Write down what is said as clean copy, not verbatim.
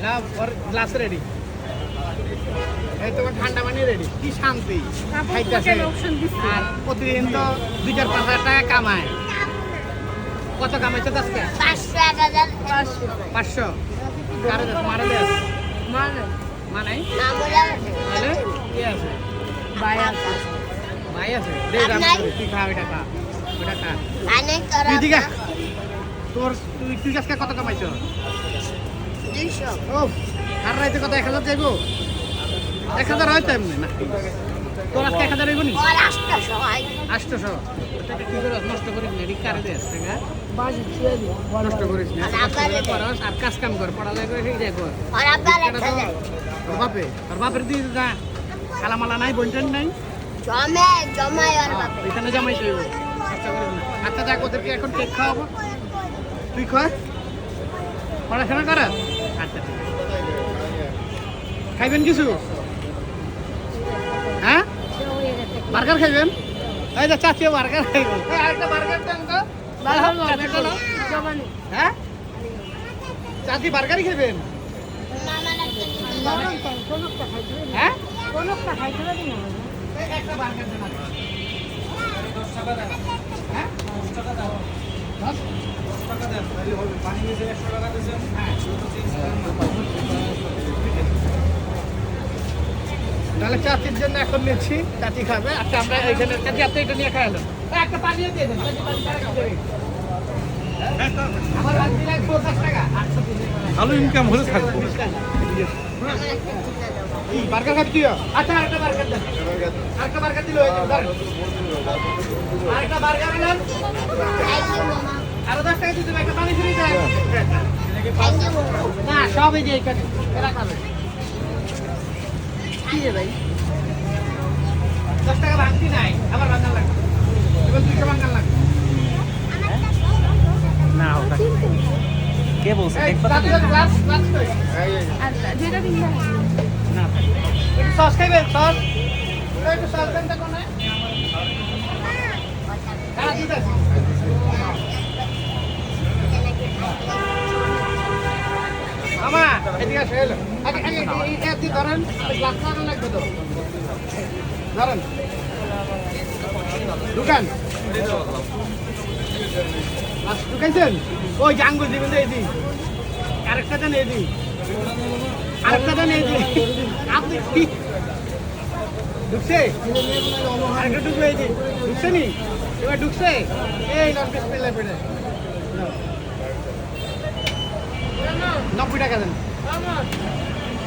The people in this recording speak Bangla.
না ওর গ্লাস রেডি। এই তোমার ঠান্ডা পানি রেডি। কি শান্তি খাইতেছে। আর প্রতিদিন তো 2,000-5,000 টাকা কামায়। কত কামাইছে আজকে? 500। কারে দেশ? মারে দেশ? মানাই? তাহলে কি আছে? ভাই আছে। দে দাম তুই খা ওইটা খা। ওইটা খা। তুই দিগা। তুই আজকে কত কামাইছ? 200। ও আর রাইতে কত 1,000 যাইবো? 1,000 হয় তো এমনি না? তোর আজকে 1,000 হইব নি? 800। কি করে নষ্ট করিস না? এদিক কারে দেশ টাকা? নষ্ট করিস না। আর কাজ কাম কর, পড়ালেখা করে ঠিক যায় কর। তোর বাপের দিয়ে যা খালামালা নাই, বইনটেন নাই। এখানে জামাই তৈব। আচ্ছা যাক, ওদেরকে এখন কেক খাওয়াবো। তুই খয় পড়াশোনা কর। আচ্ছা ঠিক আছে। খাইবেন কিছু? হ্যাঁ, বার্গার খাইবেন? এই যে চাচিও বার্গার খাইবেন। আরেকটা বার্গার দেন তো। হ্যাঁ, চাচি বার্গারই খাইবেন? হ্যাঁ, একটা বার্গার দেন। 10 টাকা দেন। হ্যাঁ, 10 টাকা দাও। 10 টাকা দেন। তাহলে হবে। পানি নিয়ে 100 টাকা দিয়েছেন। হ্যাঁ, তাহলে চাচির জন্য এখন নিচ্ছি, চাচি খাবে। আচ্ছা আমরা এইখানে চাচি আপনি এটা নিয়ে খাইলাম। একটা পানিও দিয়ে দেন। আমার বাকি লাগবে 50 টাকা। ভালো ইনকাম হলে থাকবো। বার্গার খাবি তুইও? আচ্ছা আরেকটা বার্গার দেন। আরেকটা বার্গার দিলে হয়ে যাবে। আরেকটা বার্গার নেন। আরো 10 টাকা দিতে একটা পানি ফ্রি দেন। না সব এই যে এখানে এরা খাবে। কি রে ভাই, 10 টাকা ভাঙতি নাই, আবার ভাঙার লাগবে। এবার 200 ভাঙার লাগবে। না ওটা কে বলছে? গ্লাস কই? না একটু সস খাইবেন? সস একটু সস দেন তো কোনে। হ্যাঁ দিতে আছে। মামা এদিকে আসো। এলো আগে এই এদি ধরেন। গ্লাস লাগানো লাগবে তো। ধরেন দোকান ঢুকাইছেন? ওই যে আঙ্গুল দিবেন। এদি আরেকটা দেন। এদি আরেকটা দেন। এদি আপনি কি ঢুকছে? আরেকটা ঢুকবে। এই যে ঢুকছে নি? এবার ঢুকছে। এই লন পিস পেলে পেটে 90 টাকা দেন।